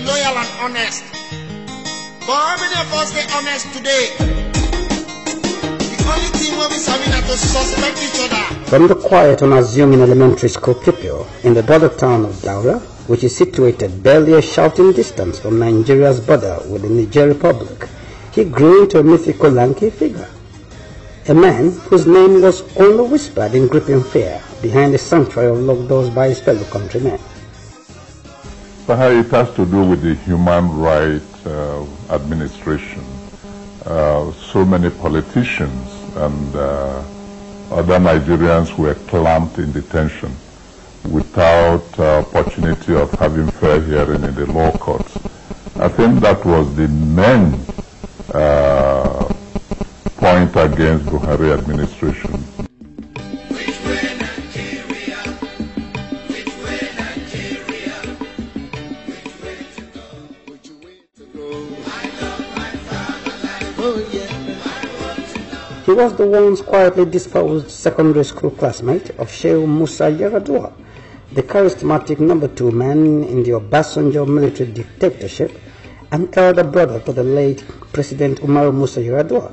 loyal and honest. But how many of us stay honest today? The only thing we'll be serving is to suspect each other. From the quiet, unassuming elementary school pupil in the border town of Daura, which is situated barely a shouting distance from Nigeria's border with the Niger Republic, he grew into a mythical lanky figure. A man whose name was only whispered in gripping fear behind the sanctuary of locked doors by his fellow countrymen. Buhar, it has to do with the human rights administration. So many politicians and other Nigerians were clamped in detention without opportunity of having fair hearing in the law courts. I think that was the main point against Buhari administration. He was the once quietly disposed secondary school classmate of Sheikh Musa Yar'Adua, the charismatic number 2 man in the Obasanjo military dictatorship, and elder brother to the late President Umar Musa Yar'Adua.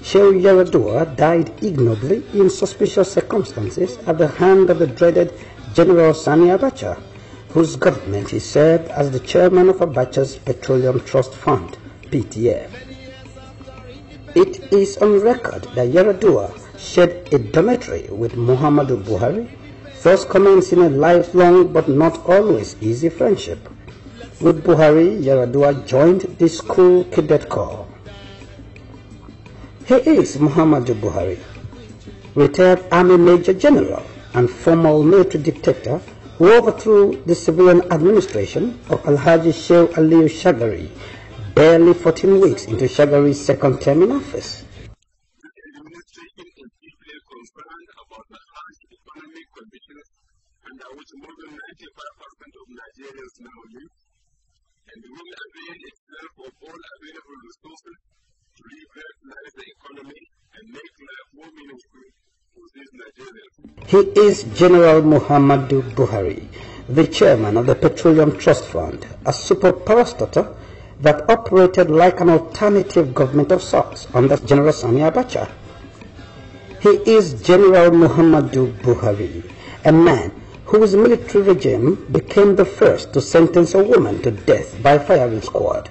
Sheikh Yar'Adua died ignobly in suspicious circumstances at the hand of the dreaded General Sani Abacha, whose government he served as the chairman of Abacha's Petroleum Trust Fund, PTF. It is on record that Yar'Adua shared a dormitory with Muhammadu Buhari, thus commencing a lifelong but not always easy friendship. With Buhari, Yar'Adua joined the school cadet corps. He is Muhammadu Buhari, retired Army Major General and former military dictator who overthrew the civilian administration of Alhaji Sheikh Aliyu Shagari barely 14 weeks into Shagari's second term in office. Under which more than 95% of Nigerians now live, and will avail itself of all available resources to revitalize the economy and make life more meaningful for these Nigerians. He is General Muhammadu Buhari, the chairman of the Petroleum Trust Fund, a super parastatal that operated like an alternative government of sorts under General Sani Abacha. He is General Muhammadu Buhari, a man whose military regime became the first to sentence a woman to death by firing squad.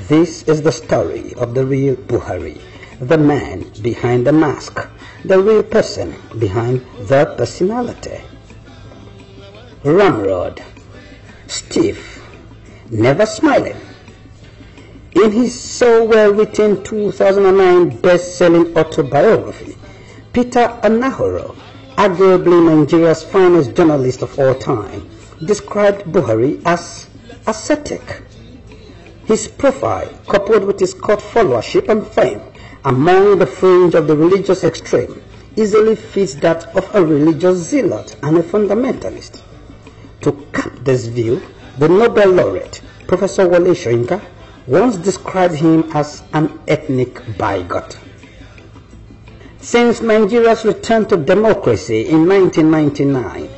This is the story of the real Buhari, the man behind the mask, the real person behind the personality. Ramrod, stiff, never smiling. In his so well-written 2009 best-selling autobiography, Peter Anahoro, arguably Nigeria's finest journalist of all time, described Buhari as ascetic. His profile, coupled with his cult followership and fame among the fringe of the religious extreme, easily fits that of a religious zealot and a fundamentalist. To cap this view, the Nobel laureate, Professor Wole Soyinka, once described him as an ethnic bigot. Since Nigeria's return to democracy in 1999,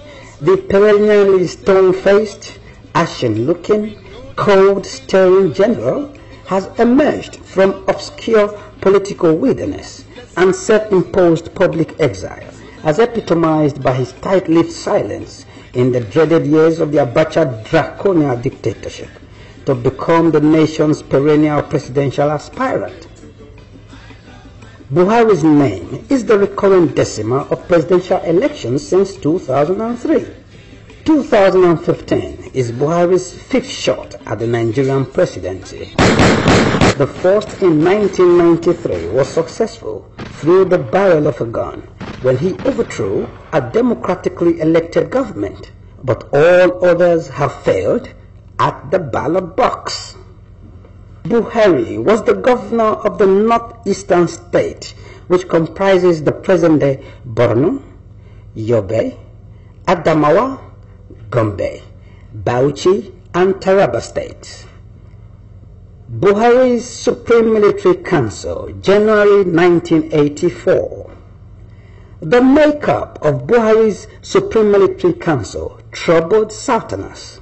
the perennially stone-faced, ashen-looking, cold-staring general has emerged from obscure political wilderness and self-imposed public exile, as epitomized by his tight-lipped silence in the dreaded years of the Abacha draconian dictatorship, to become the nation's perennial presidential aspirant. Buhari's name is the recurrent decimal of presidential elections since 2003. 2015 is Buhari's 5th shot at the Nigerian presidency. The first in 1993 was successful through the barrel of a gun when he overthrew a democratically elected government, but all others have failed at the ballot box. Buhari was the governor of the northeastern state, which comprises the present-day Borno, Yobe, Adamawa, Gombe, Bauchi, and Taraba states. Buhari's Supreme Military Council, January 1984. The makeup of Buhari's Supreme Military Council troubled Southerners.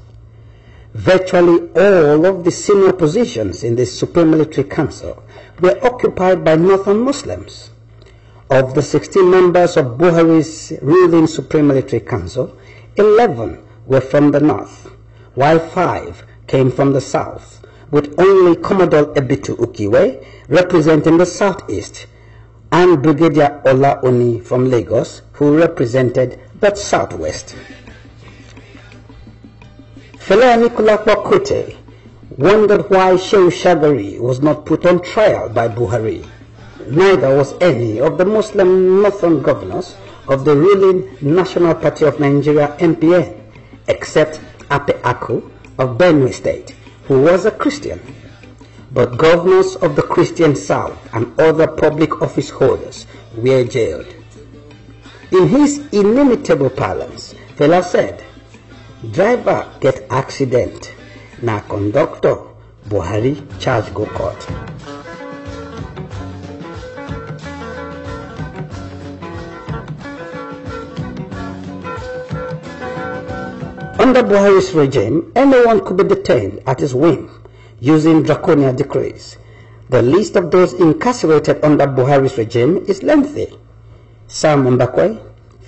Virtually all of the senior positions in the Supreme Military Council were occupied by Northern Muslims. Of the 16 members of Buhari's ruling Supreme Military Council, 11 were from the north, while 5 came from the south, with only Commodore Ebitu Ukiwe representing the southeast, and Brigadier Ola Oni from Lagos, who represented the southwest. Fela Anikulapo Kute wondered why Shehu Shagari was not put on trial by Buhari. Neither was any of the Muslim northern governors of the ruling National Party of Nigeria (NPN), except Ape Aku of Benue State, who was a Christian. But governors of the Christian South and other public office holders were jailed. In his inimitable parlance, Fela said, "Driver get accident, na conductor, Buhari charge go court." Under Buhari's regime, anyone could be detained at his whim, using draconian decrees. The list of those incarcerated under Buhari's regime is lengthy. Sam Mbakwe,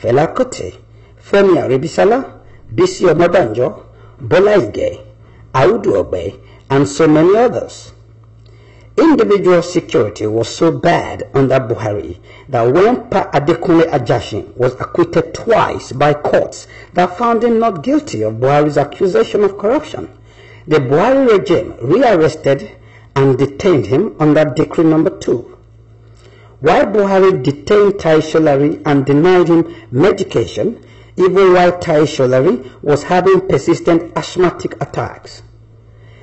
Fela Kuti, Femi Aribisala, Bisi Onabanjo, Bola Ige, Audu Ogbe, and so many others. Individual security was so bad under Buhari that when Pa Adekunle Ajashin was acquitted twice by courts that found him not guilty of Buhari's accusation of corruption, the Buhari regime rearrested and detained him under Decree No. 2. While Buhari detained Tai Sholari and denied him medication, even while Tai Sholari was having persistent asthmatic attacks.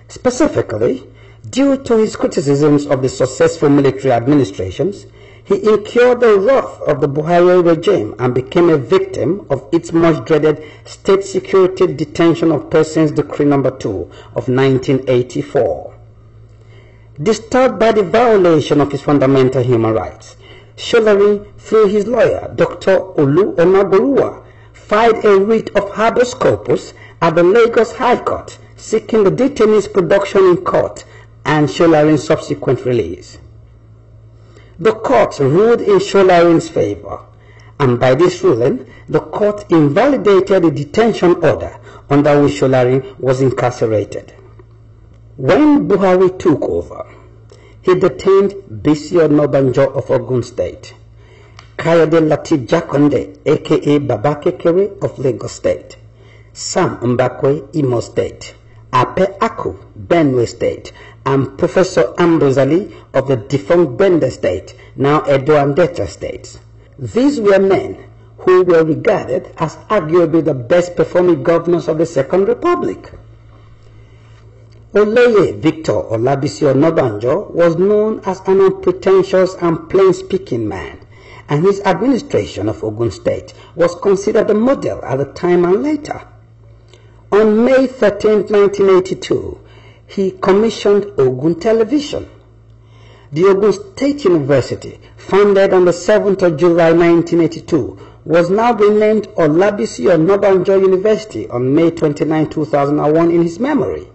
Specifically, due to his criticisms of the successful military administrations, he incurred the wrath of the Buhari regime and became a victim of its much dreaded State Security Detention of Persons Decree No. 2 of 1984. Disturbed by the violation of his fundamental human rights, Sholari, through his lawyer, Dr. Olu Onaborua, filed a writ of habeas corpus at the Lagos High Court, seeking the detainee's production in court and Sholari's subsequent release. The court ruled in Sholari's favor, and by this ruling, the court invalidated the detention order under which Sholari was incarcerated. When Buhari took over, he detained Bisi Onabanjo of Ogun State, Kayode Lateef Jakonde, aka Babakekere of Lagos State, Sam Mbakwe, Imo State, Ape Aku, Benue State, and Professor Ambrose Ali of the defunct Bende State, now Edo and Delta States. These were men who were regarded as arguably the best performing governors of the Second Republic. Oleye Victor Olabisi Onabanjo was known as an unpretentious and plain-speaking man, and his administration of Ogun State was considered a model at the time and later. On May 13, 1982, he commissioned Ogun Television. The Ogun State University, founded on the 7th of July 1982, was now renamed Olabisi Onabanjo University on May 29, 2001 in his memory.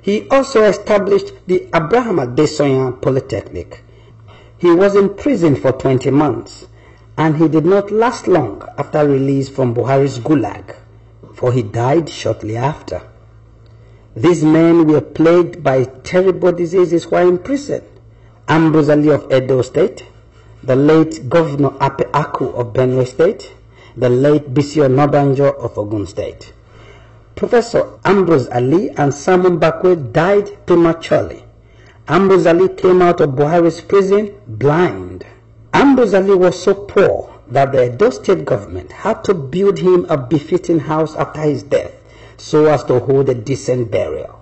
He also established the Abraham Adesoyan Polytechnic. He was imprisoned for 20 months, and he did not last long after release from Buhari's Gulag, for he died shortly after. These men were plagued by terrible diseases while in prison. Ambrose Ali of Edo State, the late Governor Ape Aku of Benue State, the late Bisi Onabanjo of Ogun State. Professor Ambrose Ali and Simon Mbakwe died prematurely. Ambrose Ali came out of Buhari's prison blind. Ambrose Ali was so poor that the Edo State government had to build him a befitting house after his death so as to hold a decent burial.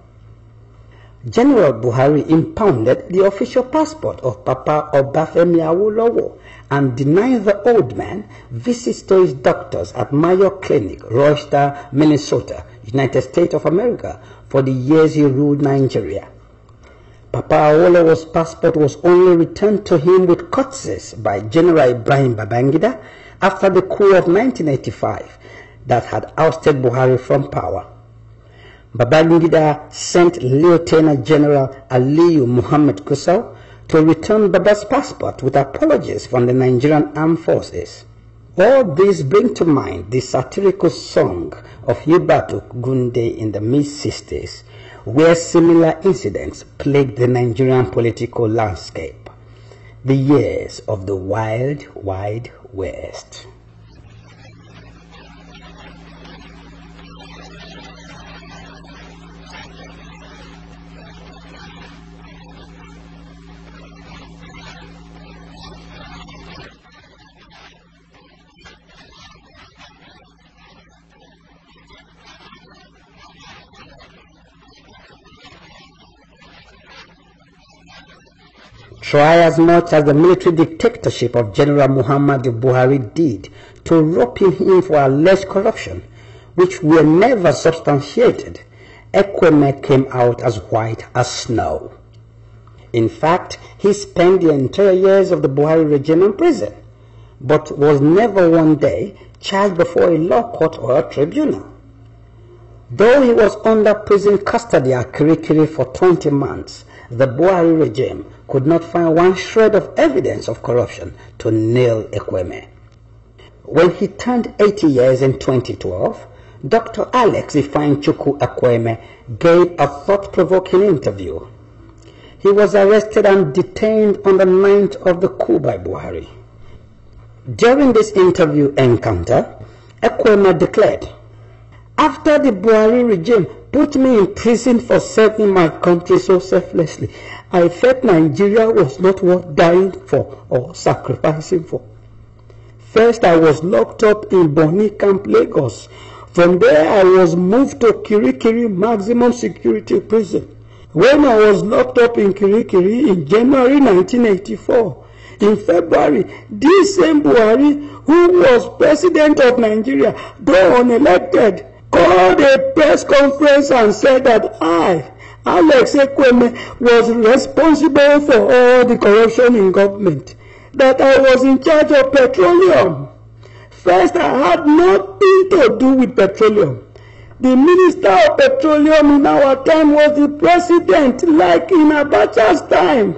General Buhari impounded the official passport of Papa Obafemi Awolowo and denied the old man visits to his doctors at Mayo Clinic, Rochester, Minnesota, United States of America, for the years he ruled Nigeria. Papa Awolowo's passport was only returned to him with courtesies by General Ibrahim Babangida after the coup of 1985 that had ousted Buhari from power. Babangida sent Lieutenant General Aliyu Muhammad Gusau to return Baba's passport with apologies from the Nigerian Armed Forces. All these bring to mind the satirical song of Yubatu Gunde in the mid-60s, where similar incidents plagued the Nigerian political landscape. The years of the Wild, Wild West. Try as much as the military dictatorship of General Muhammadu Buhari did to rope him for alleged corruption, which were never substantiated, Ekweme came out as white as snow. In fact, he spent the entire years of the Buhari regime in prison, but was never one day charged before a law court or a tribunal. Though he was under prison custody at Kirikiri for 20 months, the Buhari regime could not find one shred of evidence of corruption to nail Ekweme. When he turned 80 years in 2012, Dr. Alex Ifeanyichukwu Ekweme gave a thought-provoking interview. He was arrested and detained on the night of the coup by Buhari. During this interview encounter, Ekweme declared, "After the Buhari regime put me in prison for serving my country so selflessly, I felt Nigeria was not worth dying for or sacrificing for. First, I was locked up in Bonny Camp, Lagos. From there, I was moved to Kirikiri Maximum Security Prison. When I was locked up in Kirikiri in January 1984, in February, this same Buhari, who was president of Nigeria, though unelected, called a press conference and said that I, Alex Ekweme, was responsible for all the corruption in government, that I was in charge of petroleum. First, I had nothing to do with petroleum. The Minister of Petroleum in our time was the president, like in Abacha's time.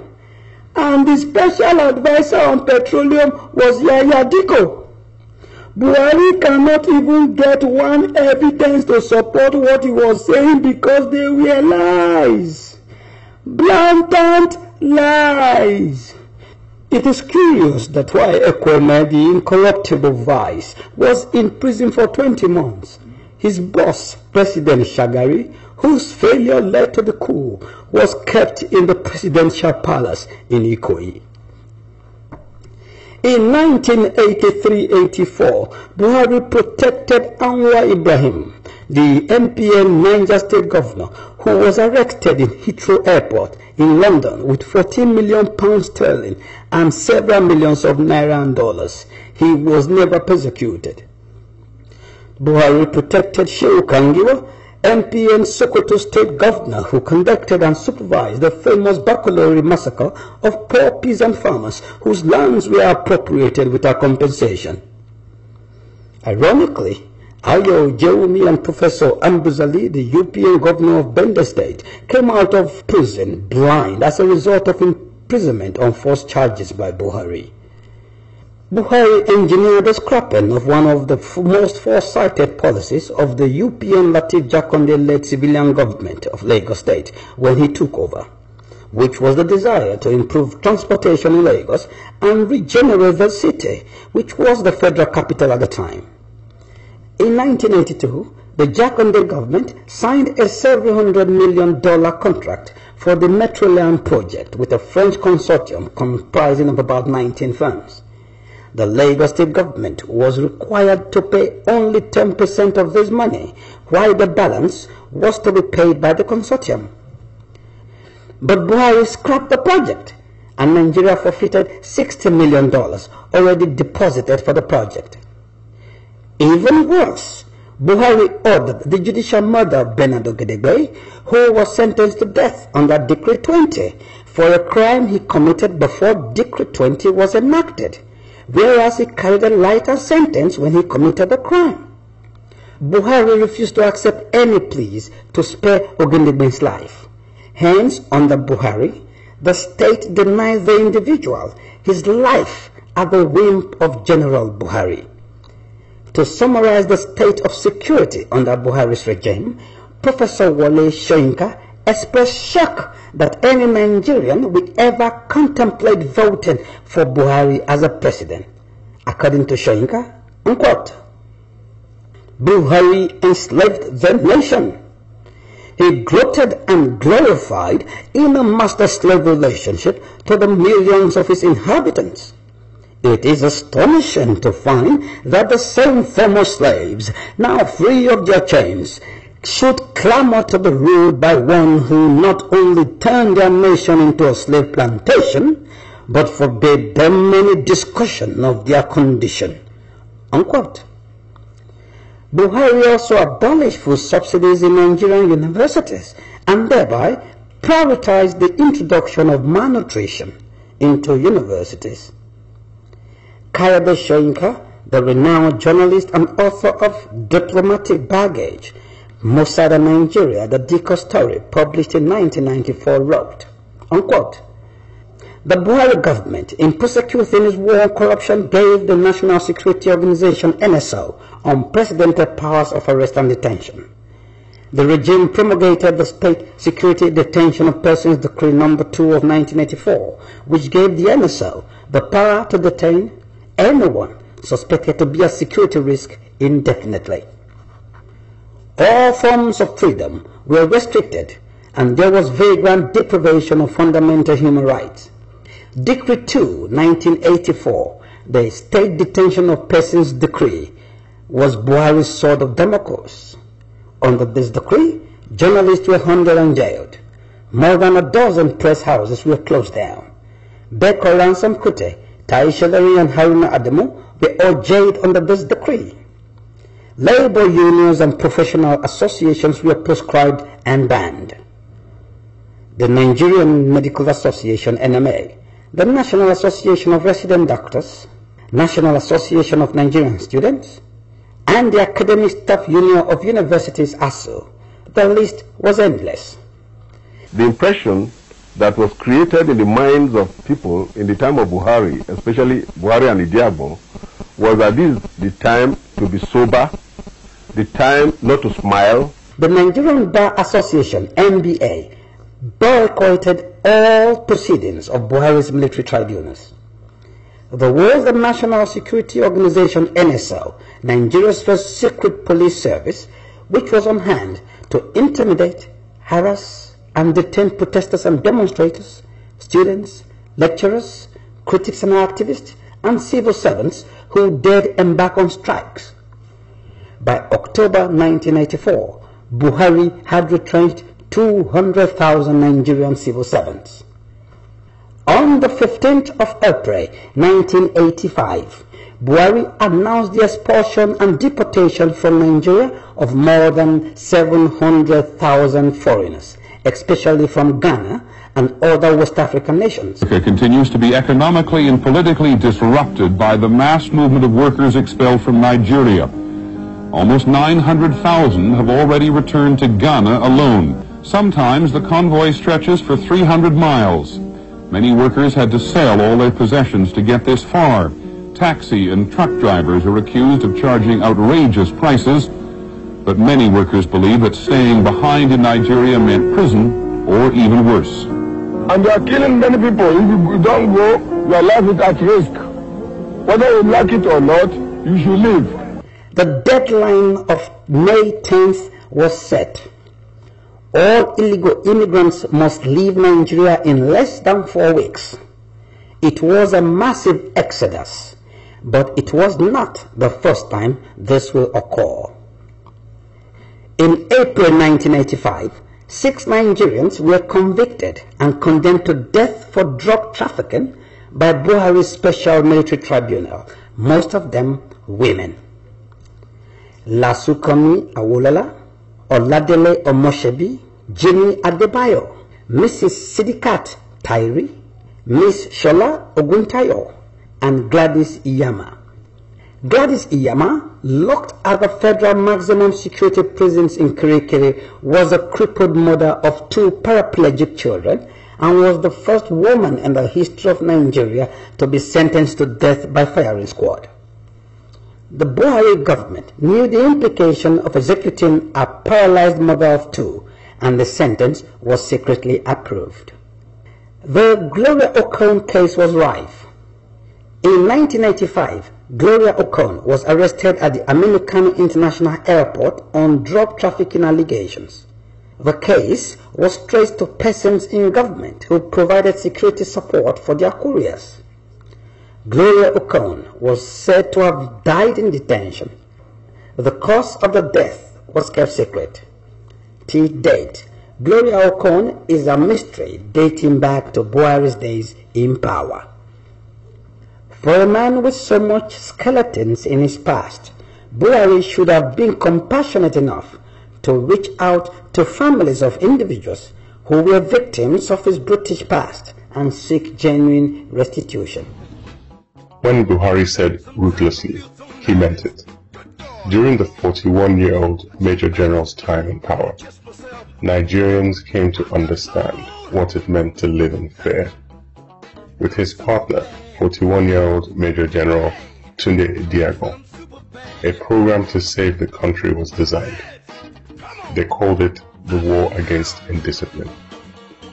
And the special advisor on petroleum was Yahya Diko. Buhari cannot even get one evidence to support what he was saying because they were lies. Blatant lies. It is curious that why Ekweme, the incorruptible vice, was in prison for 20 months. His boss, President Shagari, whose failure led to the coup, was kept in the presidential palace in Ikoyi. In 1983-84, Buhari protected Anwar Ibrahim, the MPN Niger State governor, who was arrested in Heathrow Airport in London with £14 million sterling and several millions of naira and dollars. He was never persecuted. Buhari protected Shehu Kangiwa, MPN Sokoto State governor, who conducted and supervised the famous Bakolori massacre of poor peasant farmers whose lands were appropriated without compensation. Ironically, Ayo Jewumi and Professor Ambuzali, the UPN governor of Bende State, came out of prison blind as a result of imprisonment on false charges by Buhari. Buhari engineered the scrapping of one of the most foresighted policies of the UPN Latif Jakonde-led civilian government of Lagos State when he took over, which was the desire to improve transportation in Lagos and regenerate the city, which was the federal capital at the time. In 1982, the Jakonde government signed a several $100 million contract for the Metroland project with a French consortium comprising of about 19 firms. The Lagos State government was required to pay only 10% of this money, while the balance was to be paid by the consortium. But Buhari scrapped the project, and Nigeria forfeited $60 million already deposited for the project. Even worse, Buhari ordered the judicial murder of Bernard Ogedegbe, who was sentenced to death under Decree 20 for a crime he committed before Decree 20 was enacted, whereas he carried a lighter sentence when he committed the crime. Buhari refused to accept any pleas to spare Ogundigbe's life. Hence, under Buhari, the state denied the individual his life at the whim of General Buhari. To summarize the state of security under Buhari's regime, Professor Wole Soyinka expressed shock that any Nigerian would ever contemplate voting for Buhari as a president. According to Soyinka, unquote, Buhari enslaved the nation. He gloated and glorified in a master-slave relationship to the millions of his inhabitants. It is astonishing to find that the same former slaves, now free of their chains, should clamor to be ruled by one who not only turned their nation into a slave plantation, but forbade them any discussion of their condition. Unquote. Buhari also abolished food subsidies in Nigerian universities and thereby prioritized the introduction of malnutrition into universities. Kayode Soyinka, the renowned journalist and author of Diplomatic Baggage, Mossad and Nigeria, the Diko Story, published in 1994, wrote, unquote, the Buhari government, in prosecuting its war on corruption, gave the National Security Organization, NSO, unprecedented powers of arrest and detention. The regime promulgated the State Security Detention of Persons Decree No. 2 of 1984, which gave the NSO the power to detain anyone suspected to be a security risk indefinitely. All forms of freedom were restricted, and there was vagrant deprivation of fundamental human rights. Decree 2, 1984, the State Detention of Persons Decree, was Buhari's sword of Damocles. Under this decree, journalists were hunted and jailed. More than a dozen press houses were closed down. Beko Ransom Kute, Tai Shelleri and Haruna Adamu were all jailed under this decree. Labor unions and professional associations were proscribed and banned. The Nigerian Medical Association, NMA, the National Association of Resident Doctors, National Association of Nigerian Students, and the Academic Staff Union of Universities, ASU. The list was endless. The impression that was created in the minds of people in the time of Buhari, especially Buhari and Idiabo, was that this is the time to be sober, the time not to smile. The Nigerian Bar Association, NBA, boycotted all proceedings of Buhari's military tribunals. The World National Security Organization, NSO, Nigeria's first secret police service, which was on hand to intimidate, harass, and detain protesters and demonstrators, students, lecturers, critics and activists, and civil servants who dared embark on strikes. By October 1984, Buhari had retrenched 200,000 Nigerian civil servants. On the 15th of April 1985, Buhari announced the expulsion and deportation from Nigeria of more than 700,000 foreigners, especially from Ghana and other West African nations. Africa continues to be economically and politically disrupted by the mass movement of workers expelled from Nigeria. Almost 900,000 have already returned to Ghana alone. Sometimes the convoy stretches for 300 miles. Many workers had to sell all their possessions to get this far. Taxi and truck drivers are accused of charging outrageous prices, but many workers believe that staying behind in Nigeria meant prison or even worse. And they are killing many people. If you don't go, your life is at risk. Whether you like it or not, you should leave. The deadline of May 10th was set. All illegal immigrants must leave Nigeria in less than 4 weeks. It was a massive exodus, but it was not the first time this will occur. In April 1985, 6 Nigerians were convicted and condemned to death for drug trafficking by Buhari's Special Military Tribunal, most of them women. Lasukomi Awolola, Oladele Omoshebi, Jimmy Adebayo, Mrs. Sidikat Tairi, Miss Shola Oguntayo, and Gladys Iyama. Gladys Iyama, locked at the federal maximum security prisons in Kirikiri, was a crippled mother of 2 paraplegic children and was the first woman in the history of Nigeria to be sentenced to death by firing squad. The Buhari government knew the implication of executing a paralyzed mother of 2, and the sentence was secretly approved. The Gloria Okon case was rife. In 1985, Gloria Okon was arrested at the Aminu Kano International Airport on drug trafficking allegations. The case was traced to persons in government who provided security support for their couriers. Gloria Okon was said to have died in detention. The cause of the death was kept secret. To date, Gloria Okon is a mystery dating back to Buhari's days in power. For a man with so much skeletons in his past, Buhari should have been compassionate enough to reach out to families of individuals who were victims of his brutish past and seek genuine restitution. When Buhari said ruthlessly, he meant it. During the 41-year-old Major General's time in power, Nigerians came to understand what it meant to live in fear. With his partner, 41-year-old Major General Tunde Idiagbon, a program to save the country was designed. They called it the War Against Indiscipline,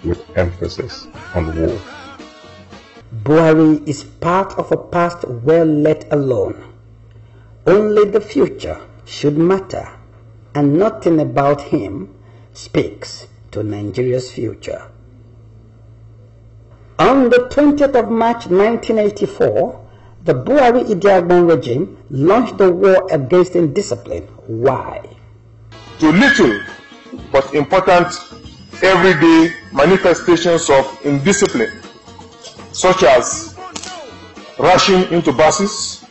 with emphasis on war. Buhari is part of a past well let alone. Only the future should matter, and nothing about him speaks to Nigeria's future. On the 20th of March 1984, the Buhari-Idiagbon regime launched the war against indiscipline. Why? To little but important everyday manifestations of indiscipline, such as rushing into buses,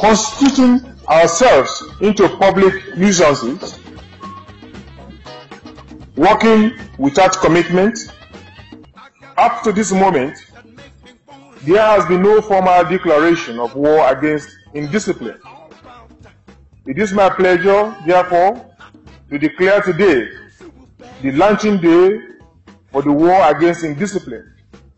constituting ourselves into public nuisances, working without commitment. Up to this moment, there has been no formal declaration of war against indiscipline. It is my pleasure, therefore, to declare today the launching day for the war against indiscipline.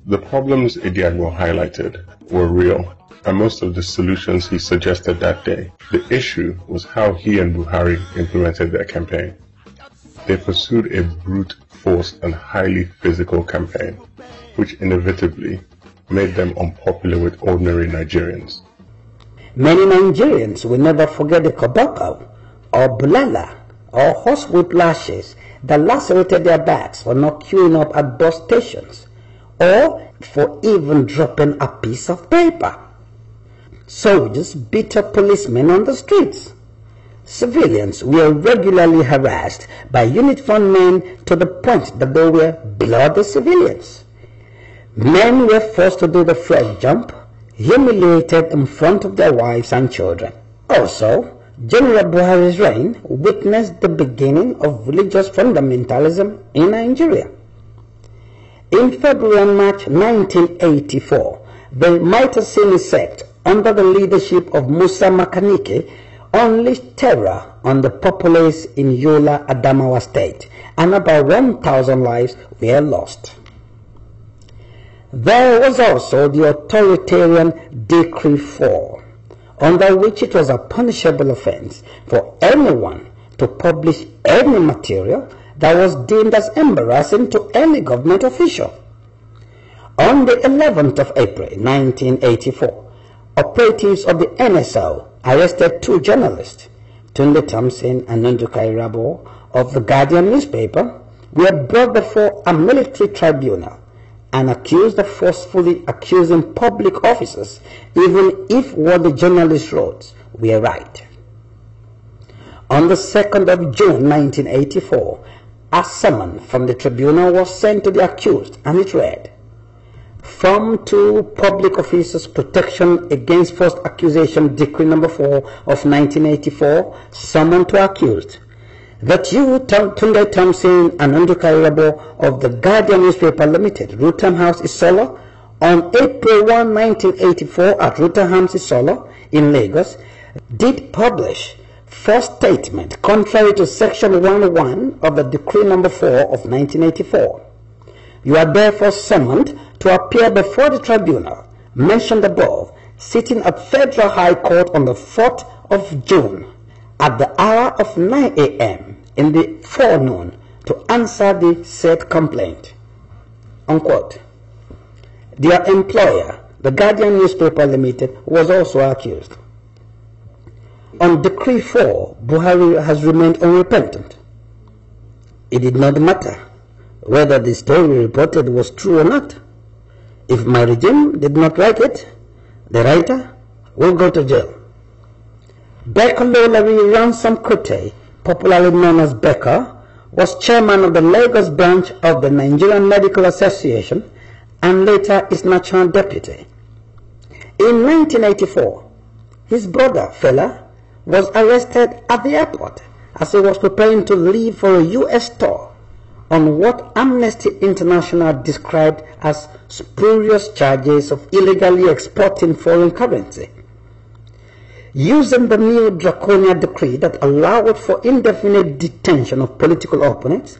The problems Idiagbon highlighted were real, and most of the solutions he suggested that day. The issue was how he and Buhari implemented their campaign. They pursued a brute force and highly physical campaign, which inevitably made them unpopular with ordinary Nigerians. Many Nigerians will never forget the koboko, or bulala, or horsewhip lashes that lacerated their backs for not queuing up at bus stations, or for even dropping a piece of paper. Soldiers beat up policemen on the streets. Civilians were regularly harassed by uniformed men to the point that they were bloody civilians. Men were forced to do the frog jump, humiliated in front of their wives and children. Also, General Buhari's reign witnessed the beginning of religious fundamentalism in Nigeria. In February and March 1984, the Maitasini sect, under the leadership of Musa Makanike, unleashed terror on the populace in Yola, Adamawa State, and about 1,000 lives were lost. There was also the authoritarian Decree 4, under which it was a punishable offense for anyone to publish any material that was deemed as embarrassing to any government official. On the 11th of April 1984, operatives of the NSO arrested 2 journalists, Tunde Thompson and Nundukai Rabo of the Guardian newspaper, were brought before a military tribunal and accused of forcefully accusing public officers, even if what the journalists wrote were right. On the 2nd of June 1984, a summons from the tribunal was sent to the accused, and it read, "From to Public Officers Protection Against False Accusation Decree No. 4 of 1984, summon to accused, that you, Tunde Thompson and Ndukai Rabo of the Guardian Newspaper Limited, Rutham House, Isolo, on April 1, 1984 at Rotherham Solo in Lagos, did publish false statement contrary to Section 1.1 of the Decree No. 4 of 1984. You are therefore summoned to appear before the tribunal mentioned above, sitting at Federal High Court on the 4th of June at the hour of 9 a.m. in the forenoon to answer the said complaint. Unquote. Their employer, the Guardian Newspaper Limited, was also accused. On Decree 4, Buhari has remained unrepentant. It did not matter whether the story reported was true or not. If my regime did not write it, the writer will go to jail. Bekolo Larry Ransom Kute, popularly known as Beka, was chairman of the Lagos branch of the Nigerian Medical Association and later its national deputy. In 1984, his brother, Fela, was arrested at the airport as he was preparing to leave for a U.S. tour on what Amnesty International described as spurious charges of illegally exporting foreign currency. Using the new draconian decree that allowed for indefinite detention of political opponents,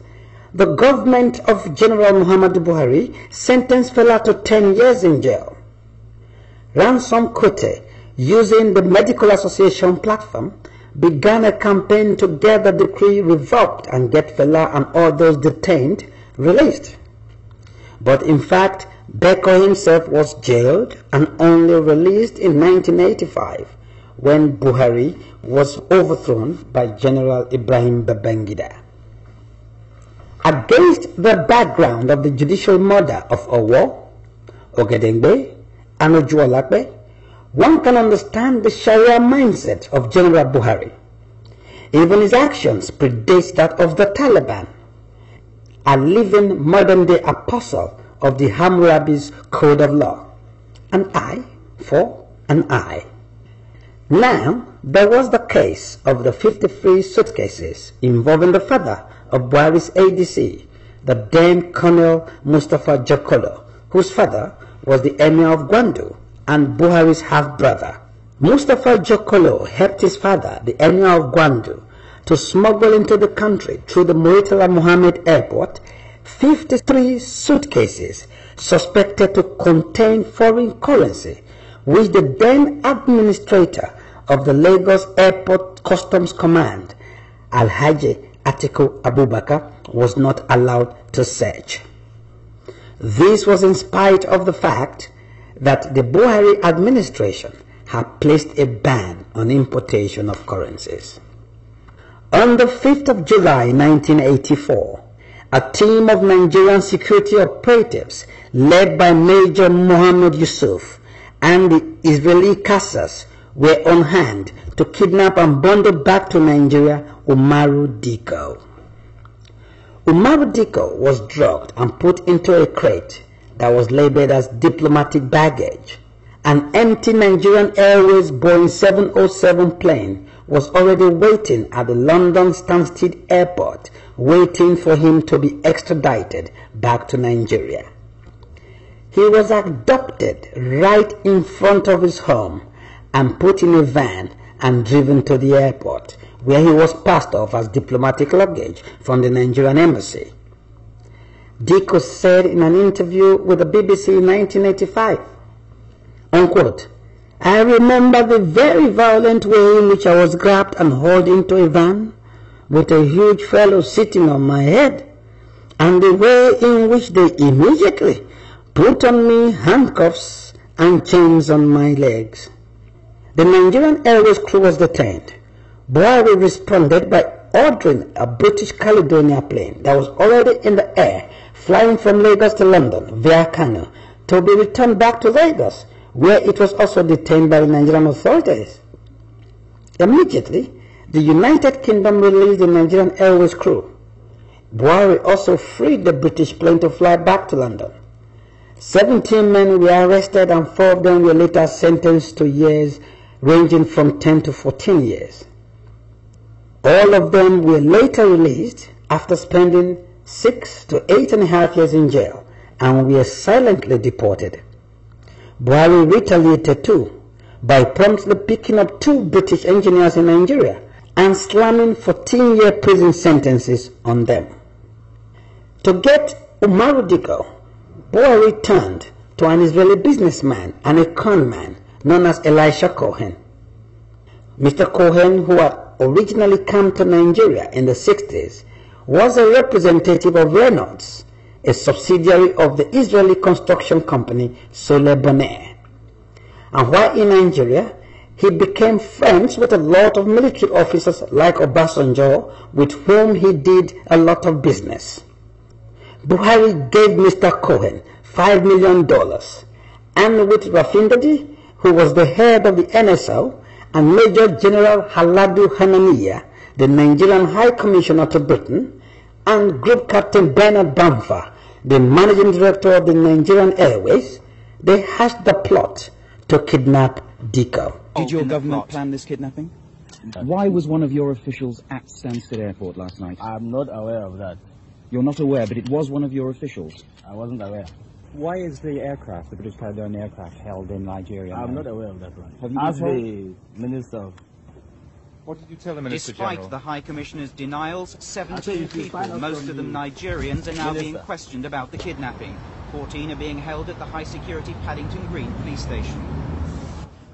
the government of General Muhammadu Buhari sentenced Fela to 10 years in jail. Ransom Kute, using the Medical Association platform, began a campaign to get the decree revoked and get Fela and all those detained released. But in fact, Beko himself was jailed and only released in 1985 when Buhari was overthrown by General Ibrahim Babangida. Against the background of the judicial murder of Owo, Ogedengbe, and Ojuolape, one can understand the Sharia mindset of General Buhari. Even his actions predate that of the Taliban, a living modern-day apostle of the Hammurabi's code of law. An eye for an eye. Now, there was the case of the 53 suitcases involving the father of Buhari's ADC, the then Colonel Mustafa Jokolo, whose father was the Emir of Gwandu and Buhari's half-brother. Mustafa Jokolo helped his father, the Emir of Gwandu, to smuggle into the country through the Muritala Mohammed Airport 53 suitcases suspected to contain foreign currency, which the then administrator of the Lagos Airport Customs Command, Alhaji Atiku Abubakar, was not allowed to search. This was in spite of the fact that the Buhari administration had placed a ban on importation of currencies. On the 5th of July 1984, a team of Nigerian security operatives led by Major Mohammed Yusuf and the Israeli Kassas were on hand to kidnap and bundle back to Nigeria Umaru Diko. Umaru Diko was drugged and put into a crate that was labeled as diplomatic baggage. An empty Nigerian Airways Boeing 707 plane was already waiting at the London Stansted Airport, waiting for him to be extradited back to Nigeria. He was abducted right in front of his home and put in a van and driven to the airport, where he was passed off as diplomatic luggage from the Nigerian embassy. Diko said in an interview with the BBC in 1985, unquote, "I remember the very violent way in which I was grabbed and hauled into a van with a huge fellow sitting on my head, and the way in which they immediately put on me handcuffs and chains on my legs." The Nigerian Airways crew was detained. Buhari responded by ordering a British Caledonia plane that was already in the air, flying from Lagos to London via Kano, to be returned back to Lagos, where it was also detained by the Nigerian authorities. Immediately, the United Kingdom released the Nigerian Airways crew. Buhari also freed the British plane to fly back to London. 17 men were arrested and 4 of them were later sentenced to years ranging from 10 to 14 years. All of them were later released after spending 6 to 8.5 years in jail and were silently deported Buhari retaliated too by promptly picking up 2 British engineers in Nigeria and slamming 14-year prison sentences on them. To get Umaru Dikko, Buhari turned to an Israeli businessman and a conman known as Elisha Cohen. Mr. Cohen, who had originally come to Nigeria in the 60s, was a representative of Reynolds, a subsidiary of the Israeli construction company Soleh Bonaire. And while in Nigeria, he became friends with a lot of military officers like Obasanjo, with whom he did a lot of business. Buhari gave Mr. Cohen $5 million, and with Rafindadi, who was the head of the NSO, and Major General Haladu Hananiya, the Nigerian High Commissioner to Britain, and Group Captain Bernard Bamfa, the Managing Director of the Nigerian Airways, they hatched the plot to kidnap Dikko. Did your government plan this kidnapping? Why was one of your officials at Stansted Airport last night? I'm not aware of that. You're not aware, but it was one of your officials. I wasn't aware. Why is the aircraft, the British Caledonian aircraft, held in Nigeria? I'm not aware of that one. Have you Ask been the Minister. What did you tell the Minister Despite General? the High Commissioner's denials, 17 people, most of them Nigerians, are now being questioned about the kidnapping. 14 are being held at the high-security Paddington Green police station.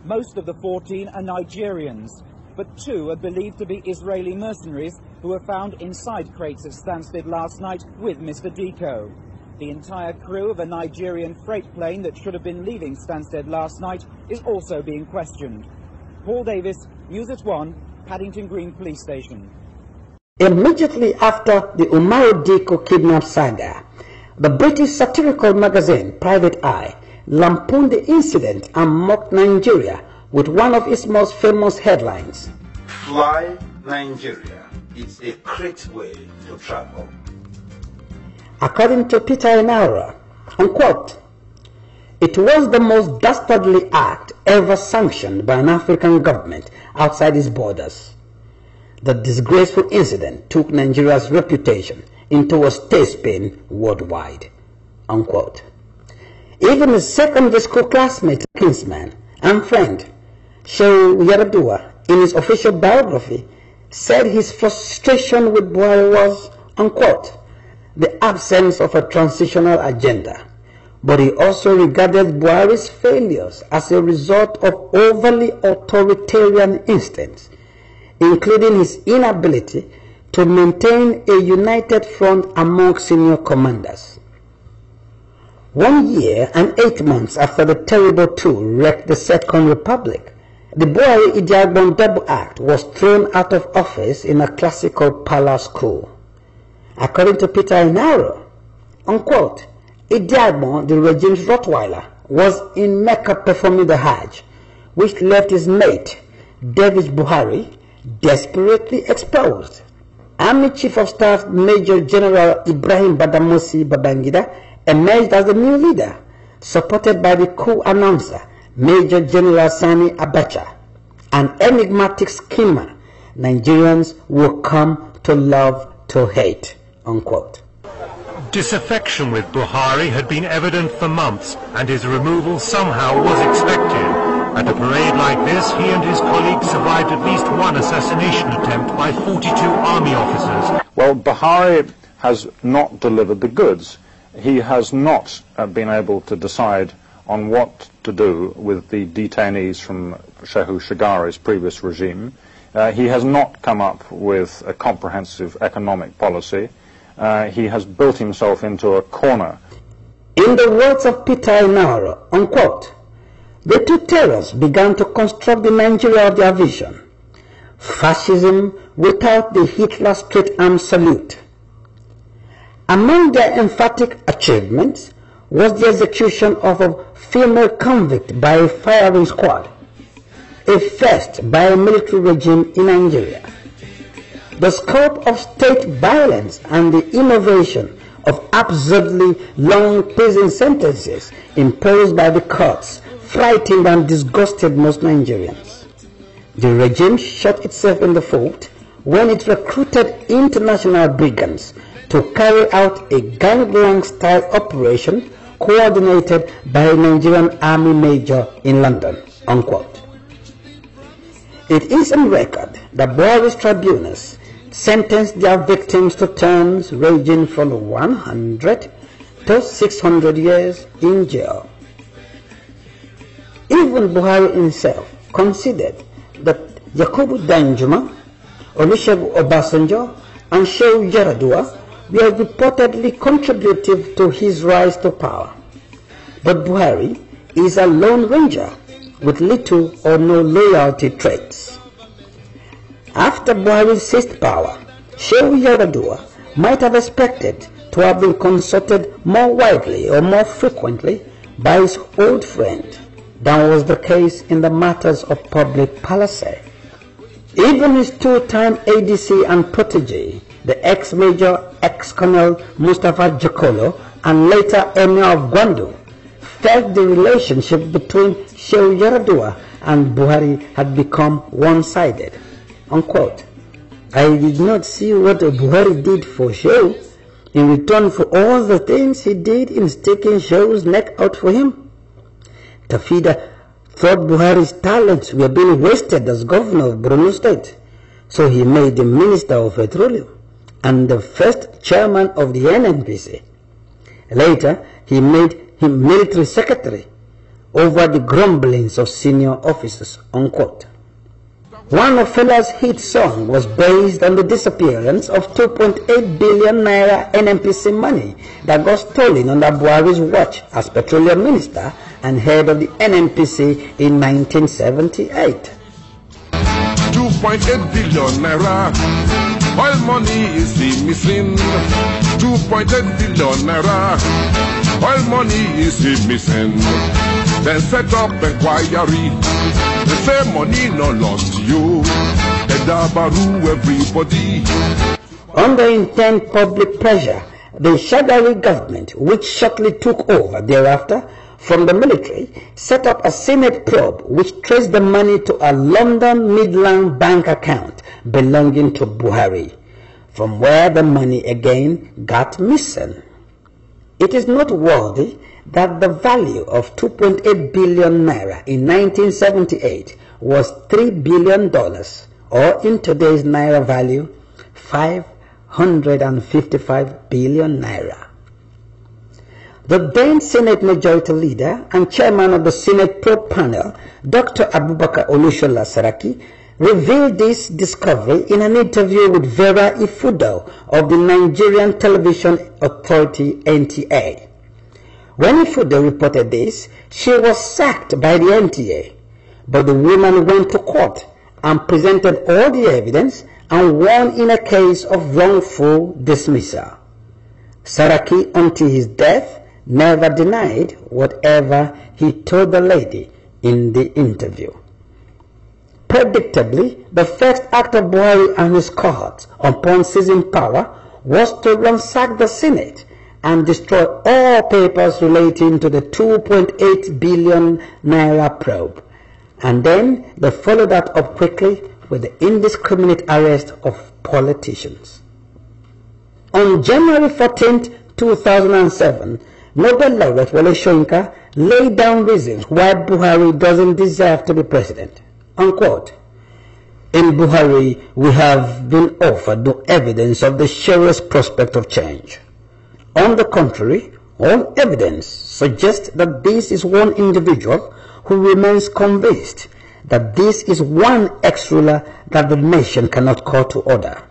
Most of the 14 are Nigerians, but 2 are believed to be Israeli mercenaries who were found inside crates at Stansted last night with Mr. Dikko. The entire crew of a Nigerian freight plane that should have been leaving Stansted last night is also being questioned. Paul Davis, News at 1, Paddington Green Police Station. Immediately after the Umaru Dikko kidnap saga, the British satirical magazine Private Eye lampooned the incident and mocked Nigeria with one of its most famous headlines: Fly Nigeria. It's a great way to travel. According to Peter Enaura, unquote, it was the most dastardly act ever sanctioned by an African government outside its borders. The disgraceful incident took Nigeria's reputation into a tailspin worldwide, unquote. Even his secondary school classmate, kinsman, and friend, Shehu Yaradua, in his official biography, said his frustration with Buhari was, unquote, the absence of a transitional agenda. But he also regarded Buhari's failures as a result of overly authoritarian instincts, including his inability to maintain a united front among senior commanders. 1 year and 8 months after the terrible coup wrecked the Second Republic, the Buhari-Idi Agbon Double Act was thrown out of office in a classical palace coup. According to Peter Enaura, unquote, Idi Agbon, the regime's Rottweiler, was in Mecca performing the Hajj, which left his mate, David Buhari, desperately exposed. Army Chief of Staff Major General Ibrahim Badamasi Babangida emerged as the new leader, supported by the coup announcer, Major General Sani Abacha, an enigmatic schemer Nigerians will come to love to hate, unquote. Disaffection with Buhari had been evident for months, and his removal somehow was expected. At a parade like this, he and his colleagues survived at least one assassination attempt by 42 army officers. Well, Buhari has not delivered the goods. He has not been able to decide on what to do with the detainees from Shehu Shagari's previous regime. He has not come up with a comprehensive economic policy. He has built himself into a corner. In the words of Peter Enaura, unquote, the two terrors began to construct the Nigeria of their vision. Fascism without the Hitler straight-arm salute. Among their emphatic achievements was the execution of a female convict by a firing squad, a first by a military regime in Nigeria. The scope of state violence and the innovation of absurdly long prison sentences imposed by the courts frightened and disgusted most Nigerians. The regime shot itself in the foot when it recruited international brigands to carry out a gangland-style operation coordinated by a Nigerian army major in London, unquote. It is on record that Buhari's tribunals sentenced their victims to terms ranging from 100 to 600 years in jail. Even Buhari himself considered that Yakubu Danjuma, Olusegun Obasanjo, and Shehu Yaradua were reportedly contributive to his rise to power. But Buhari is a lone ranger with little or no loyalty traits. After Buhari seized power, Shehu Yaradua might have expected to have been consulted more widely or more frequently by his old friend than was the case in the matters of public policy. Even his two-time ADC and protege, the ex-major ex-colonel Mustafa Jakolo and later Emir of Gwandu, felt the relationship between Shehu Yaradua and Buhari had become one-sided. Unquote. I did not see what Buhari did for Shehu in return for all the things he did in sticking Shehu's neck out for him. Tafida thought Buhari's talents were being wasted as governor of Borno State, so he made him Minister of Petroleum and the first chairman of the NNPC. Later, he made him military secretary over the grumblings of senior officers, unquote. One of Fela's hit songs was based on the disappearance of 2.8 billion naira NNPC money that got stolen under Buhari's watch as petroleum minister and head of the NNPC in 1978. 2.8 billion naira, oil money is the missing. 2.8 billion naira, oil money is the missing. Then set up inquiry. They say money no lost you. Edabaru everybody. Under intense public pressure, the Shagari government, which shortly took over thereafter from the military, set up a Senate probe which traced the money to a London Midland bank account belonging to Buhari, from where the money again got missing. It is noteworthy that the value of 2.8 billion naira in 1978 was $3 billion, or in today's naira value, 555 billion naira. The then Senate Majority Leader and Chairman of the Senate Probe Panel, Dr. Abubakar Olushola Saraki, revealed this discovery in an interview with Vera Ifudo of the Nigerian Television Authority NTA. When Ifudo reported this, she was sacked by the NTA, but the woman went to court and presented all the evidence and won in a case of wrongful dismissal. Saraki, until his death, never denied whatever he told the lady in the interview. Predictably, the first act of Buhari and his cohorts upon seizing power was to ransack the Senate and destroy all papers relating to the 2.8 billion naira probe. And then they followed that up quickly with the indiscriminate arrest of politicians. On January 14, 2007, Nobel laureate Wole Soyinka laid down reasons why Buhari doesn't deserve to be president. Unquote. In Buhari, we have been offered no evidence of the surest prospect of change. On the contrary, all evidence suggests that this is one individual who remains convinced that this is one ex-ruler that the nation cannot call to order.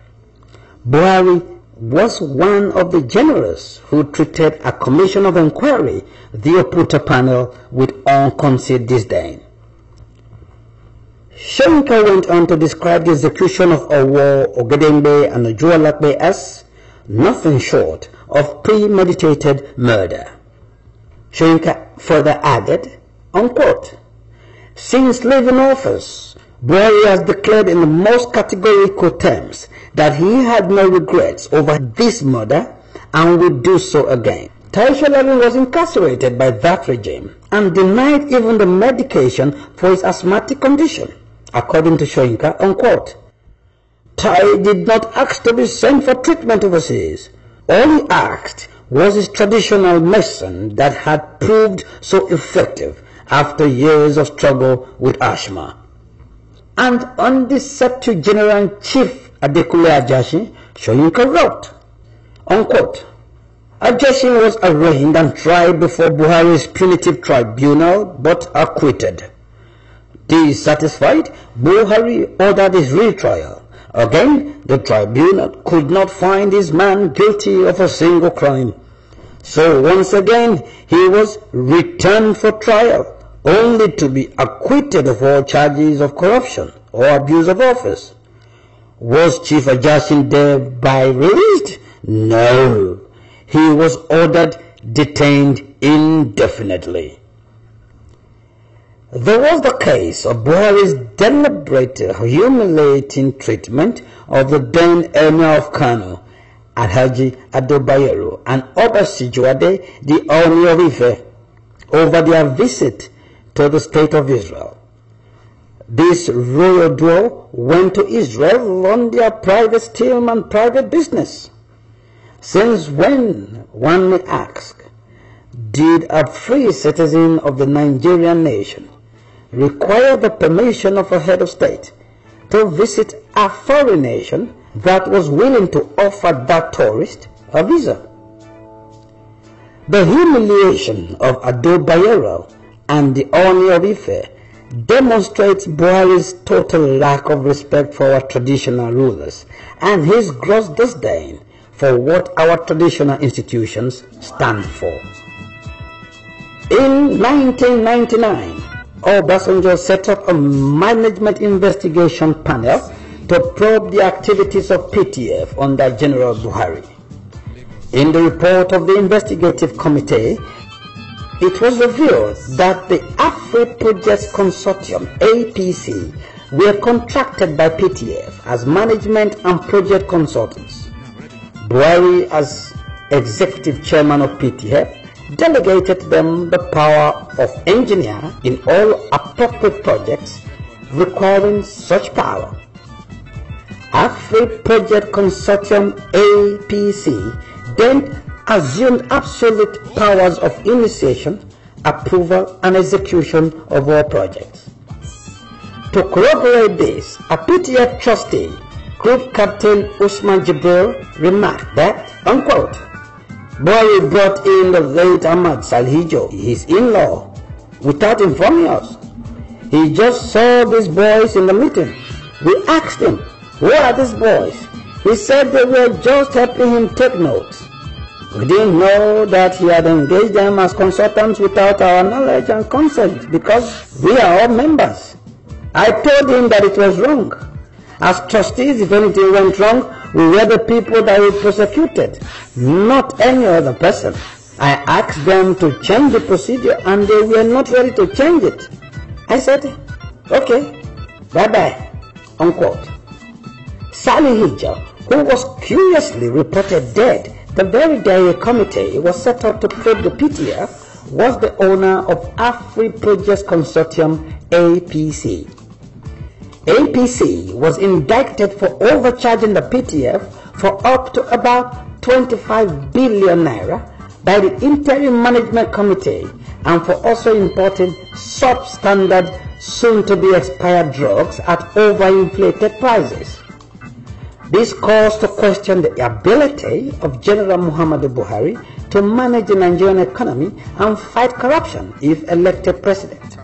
Buhari was one of the generals who treated a commission of inquiry, the Oputa panel, with unconcealed disdain. Soyinka went on to describe the execution of Owo, Ogedengbe, and Ojuolakbe as nothing short of premeditated murder. Soyinka further added, unquote, since leaving office, Buhari has declared in the most categorical terms that he had no regrets over this murder and would do so again. Taisha Lalu was incarcerated by that regime and denied even the medication for his asthmatic condition, according to Soyinka, unquote. Tai did not ask to be sent for treatment overseas. All he asked was his traditional medicine that had proved so effective after years of struggle with asthma. And on the Septuagenarian chief Adekunle Ajasin, Soyinka wrote, unquote, Ajasin was arraigned and tried before Buhari's punitive tribunal, but acquitted. Dissatisfied, Buhari ordered his retrial. Again, the tribunal could not find his man guilty of a single crime. So once again, he was returned for trial, only to be acquitted of all charges of corruption or abuse of office. Was Chief Ajasin thereby released? No. He was ordered detained indefinitely. There was the case of Buhari's deliberate, humiliating treatment of the then Emir of Kano, Alhaji Ado-Bayero, and Obasijuade, the Oni of Ife, over their visit to the State of Israel. This royal duo went to Israel on their private steam and private business. Since when, one may ask, did a free citizen of the Nigerian nation require the permission of a head of state to visit a foreign nation that was willing to offer that tourist a visa? The humiliation of Ado-Bayero and the Oni of Ife demonstrates Buhari's total lack of respect for our traditional rulers and his gross disdain for what our traditional institutions stand for. In 1999, Obasanjo set up a management investigation panel to probe the activities of PTF under General Buhari. In the report of the investigative committee, it was revealed that the Afri Projects Consortium, APC, were contracted by PTF as management and project consultants. Buhari, as executive chairman of PTF, delegated them the power of engineer in all appropriate projects requiring such power. Afri Project Consortium, APC, then assumed absolute powers of initiation, approval, and execution of all projects. To corroborate this, a PTF trustee, Group Captain Usman Jibril, remarked that, unquote, Buhari brought in the late Ahmad Salhijo, his in-law, without informing us. He just saw these boys in the meeting. We asked him, who are these boys? He said they were just helping him take notes. We didn't know that he had engaged them as consultants without our knowledge and consent because we are all members. I told him that it was wrong. As trustees, if anything went wrong, we were the people that we prosecuted, not any other person. I asked them to change the procedure and they were not ready to change it. I said, okay, bye-bye, unquote. Sally Hijab, who was curiously reported dead the very day a committee was set up to probe the PTF, was the owner of Afri Projects Consortium, APC. APC was indicted for overcharging the PTF for up to about 25 billion naira by the Interim Management Committee and for also importing substandard, soon-to-be expired drugs at overinflated prices. This calls to question the ability of General Muhammadu Buhari to manage the Nigerian economy and fight corruption if elected president.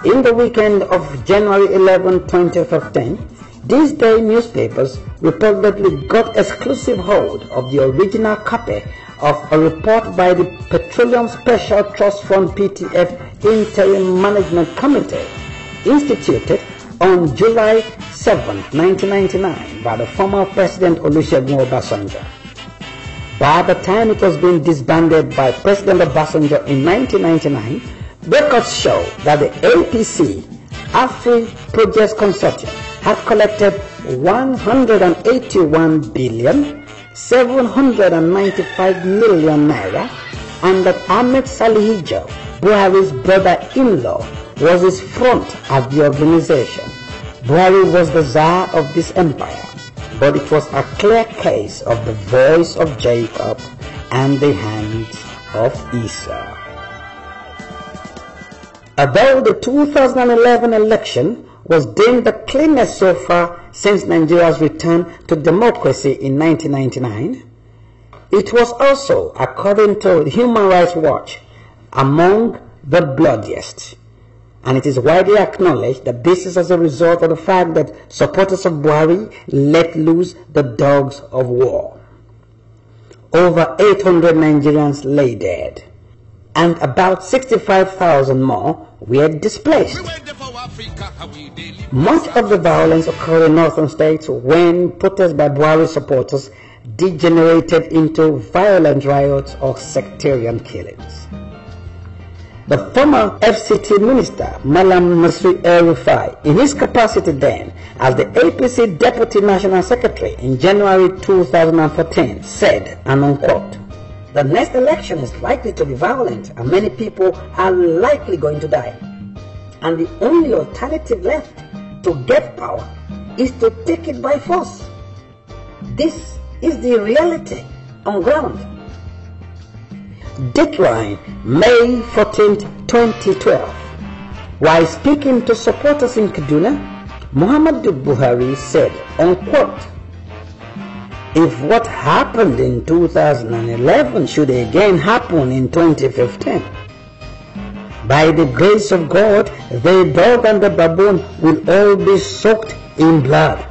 In the weekend of January 11, 2015, these day newspapers reportedly got exclusive hold of the original copy of a report by the Petroleum Special Trust Fund PTF Interim Management Committee instituted on July 7, 1999 by the former President Olusegun Obasanjo. By the time it was being disbanded by President Obasanjo in 1999, records show that the APC, Afri Projects Consortium, had collected 181 billion 795 million naira, and that Ahmed Salihijo, Buhari's brother-in-law, was his front at the organization. Buhari was the czar of this empire, but it was a clear case of the voice of Jacob and the hands of Esau. Although the 2011 election was deemed the cleanest so far since Nigeria's return to democracy in 1999, it was also, according to Human Rights Watch, among the bloodiest. And it is widely acknowledged that this is as a result of the fact that supporters of Buhari let loose the dogs of war. Over 800 Nigerians lay dead, and about 65,000 more were displaced. Much of the violence occurred in northern states when protests by Buhari supporters degenerated into violent riots or sectarian killings. The former FCT minister, Malam Nasri El-Rufai, in his capacity then as the APC Deputy National Secretary in January 2014, said, and unquote, "The next election is likely to be violent and many people are likely going to die. And the only alternative left to get power is to take it by force. This is the reality on ground." Deadline, May 14, 2012. While speaking to supporters in Kaduna, Muhammadu Buhari said, unquote, "If what happened in 2011 should again happen in 2015, by the grace of God, the dog and the baboon will all be soaked in blood."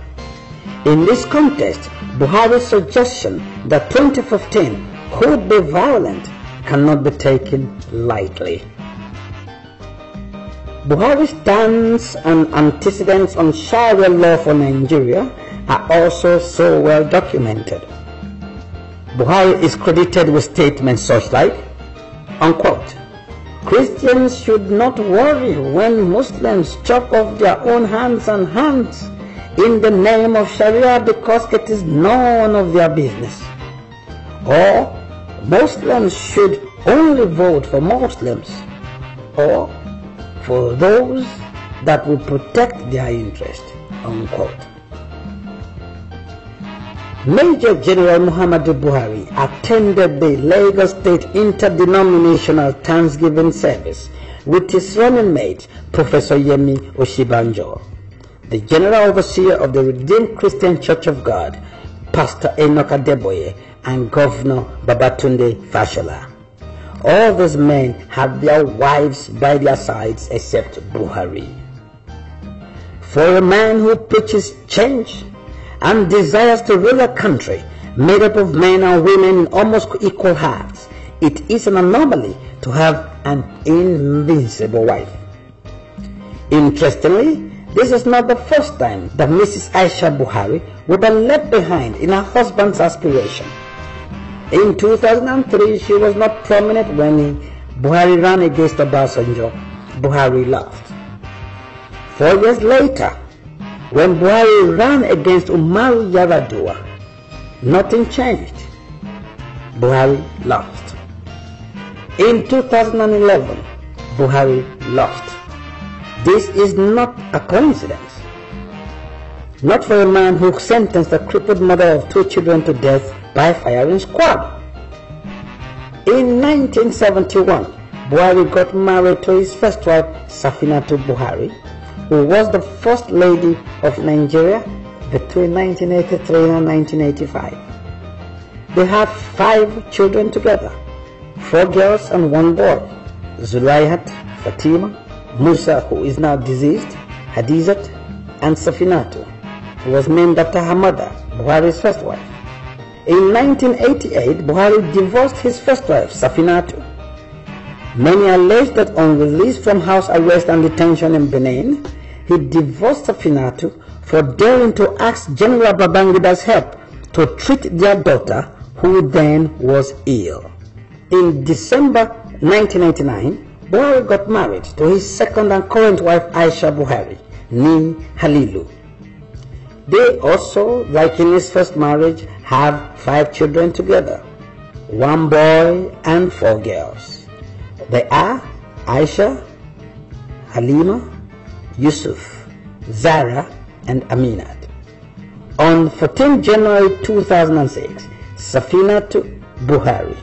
In this context, Buhari's suggestion that 2015 could be violent cannot be taken lightly. Buhari's stance and antecedents on Sharia law for Nigeria are also so well documented. Buhari is credited with statements such like, unquote, "Christians should not worry when Muslims chop off their own hands and hands in the name of Sharia because it is none of their business." Or, "Muslims should only vote for Muslims," or "for those that will protect their interest," unquote. Major General Muhammadu Buhari attended the Lagos State Interdenominational Thanksgiving service with his running mate, Professor Yemi Oshibanjo, the General Overseer of the Redeemed Christian Church of God, Pastor Enoch Adeboye, and Governor Babatunde Fashola. All these men have their wives by their sides except Buhari. For a man who preaches change and desires to rule a country made up of men and women in almost equal halves, it is an anomaly to have an invincible wife. Interestingly, this is not the first time that Mrs. Aisha Buhari will be left behind in her husband's aspiration. In 2003, she was not prominent when Buhari ran against Obasanjo. Buhari lost. 4 years later, when Buhari ran against Umaru Yar'Adua, nothing changed. Buhari lost. In 2011, Buhari lost. This is not a coincidence. Not for a man who sentenced a crippled mother of 2 children to death by firing squad. In 1971, Buhari got married to his first wife, Safinatu Buhari, who was the First Lady of Nigeria between 1983 and 1985. They had 5 children together, 4 girls and 1 boy, Zulaihat, Fatima, Musa, who is now deceased, Hadizat, and Safinatu, who was named after her mother, Buhari's first wife. In 1988, Buhari divorced his first wife, Safinatu. Many allege that on release from house arrest and detention in Benin, he divorced Safinatu for daring to ask General Babangida's help to treat their daughter, who then was ill. In December 1999, Buhari got married to his second and current wife, Aisha Buhari, nee Halilu. They also, like in his first marriage, have 5 children together, 1 boy and 4 girls. They are Aisha, Halima, Yusuf, Zara, and Aminat. On 14 January 2006, Safinatu Buhari,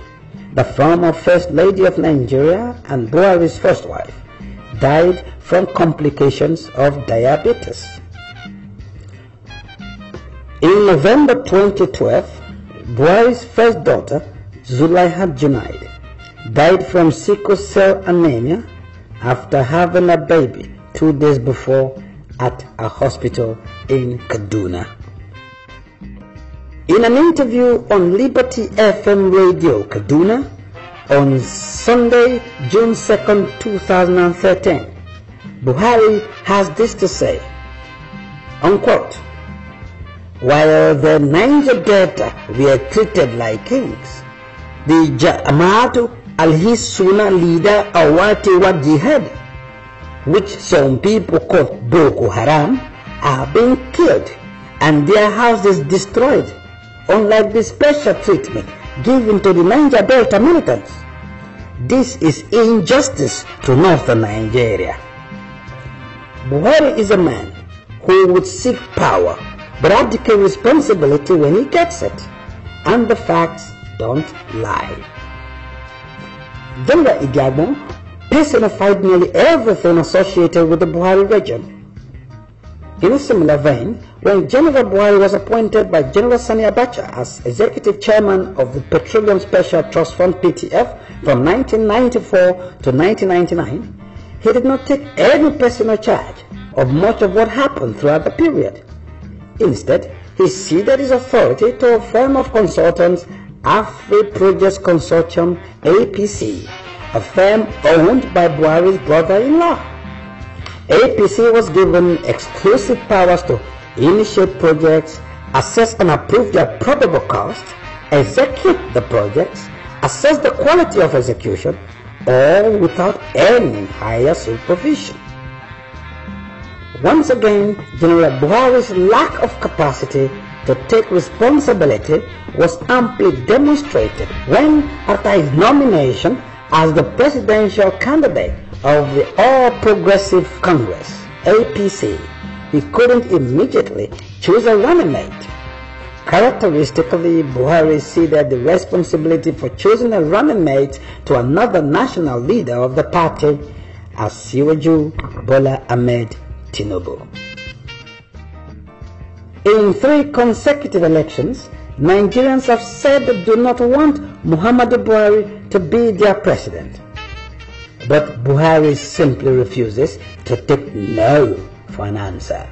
the former First Lady of Nigeria and Buhari's first wife, died from complications of diabetes. In November 2012, Buhari's first daughter, Zulaiha Junaid, died from sickle cell anemia after having a baby 2 days before at a hospital in Kaduna. In an interview on Liberty FM Radio Kaduna on Sunday, June 2nd, 2013, Buhari has this to say, unquote, "While the Niger Delta were treated like kings, the Jama'atu al-Hissuna leader Awati wa Jihad, which some people call Boko Haram, are being killed and their houses destroyed, unlike the special treatment given to the Niger Delta militants. This is injustice to northern Nigeria." Buhari is a man who would seek power but abdicate responsibility when he gets it, and the facts don't lie. General Igabo personified nearly everything associated with the Buhari regime. In a similar vein, when General Buhari was appointed by General Sani Abacha as Executive Chairman of the Petroleum Special Trust Fund (PTF) from 1994 to 1999, he did not take any personal charge of much of what happened throughout the period. Instead, he ceded his authority to a firm of consultants, Afri Projects Consortium (APC), a firm owned by Buhari's brother-in-law. APC was given exclusive powers to initiate projects, assess and approve their probable cost, execute the projects, assess the quality of execution, all without any higher supervision. Once again, General Buhari's lack of capacity to take responsibility was amply demonstrated when, after his nomination as the presidential candidate of the All Progressive Congress, APC, he couldn't immediately choose a running mate. Characteristically, Buhari ceded the responsibility for choosing a running mate to another national leader of the party, Asiwaju Bola Ahmed Tinubu. In 3 consecutive elections, Nigerians have said they do not want Muhammadu Buhari to be their president. But Buhari simply refuses to take no for an answer.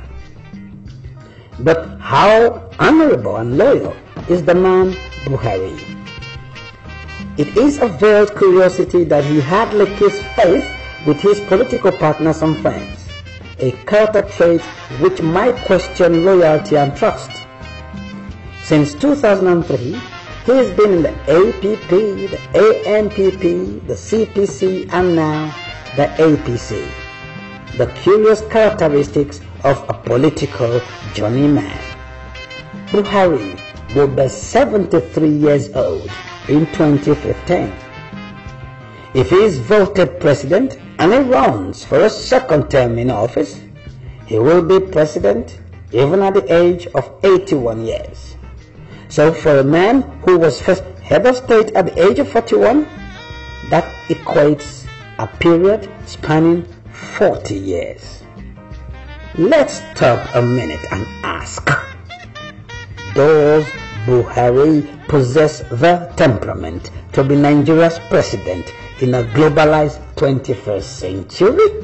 But how honorable and loyal is the man Buhari? It is a veiled curiosity that he hardly keeps faith with his political partners and friends, a character trait which might question loyalty and trust. Since 2003, he has been in the APP, the ANPP, the CPC, and now the APC. The curious characteristics of a political journeyman. Buhari will be 73 years old in 2015. If he is voted president and he runs for a second term in office, he will be president even at the age of 81 years. So for a man who was first head of state at the age of 41, that equates a period spanning 40 years. Let's stop a minute and ask, does Buhari possess the temperament to be Nigeria's president in a globalized 21st century?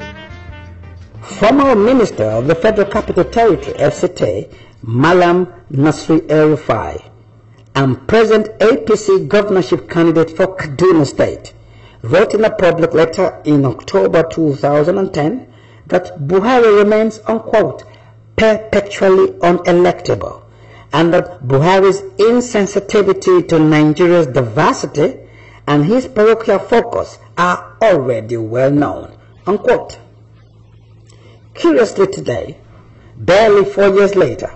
Former Minister of the Federal Capital Territory, FCT, Malam Nasri El-Rufai, and present APC governorship candidate for Kaduna State, wrote in a public letter in October 2010 that Buhari remains, unquote, perpetually unelectable, and that Buhari's insensitivity to Nigeria's diversity and his parochial focus are already well known, unquote. Curiously today, barely 4 years later,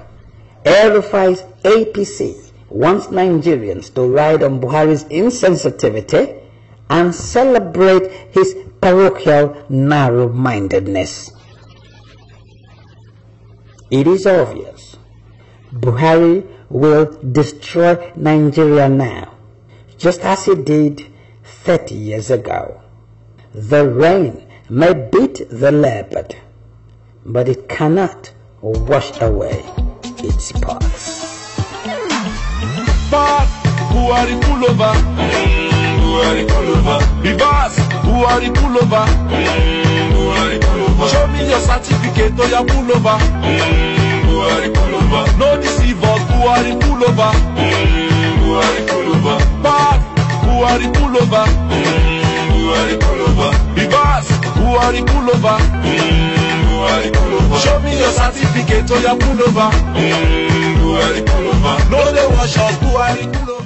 El-Rufai's APC wants Nigerians to ride on Buhari's insensitivity and celebrate his parochial narrow-mindedness. It is obvious. Buhari will destroy Nigeria now, just as it did 30 years ago. The rain may beat the leopard, but it cannot wash away its spots. Buhari pull over. Buhari pull over. Bivas, Buhari pull over. Buhari pull over. Show me your certificate or your pull over. Buhari pull over. No deceive us, Buhari pull over. Buhari pull over. Bad, Buhari pull over. Buhari pull over. Bivas, Buhari pull over. Buhari pull over. Show me your certificate or your pull over. Buhari pull over. No they wash us, Buhari pull over.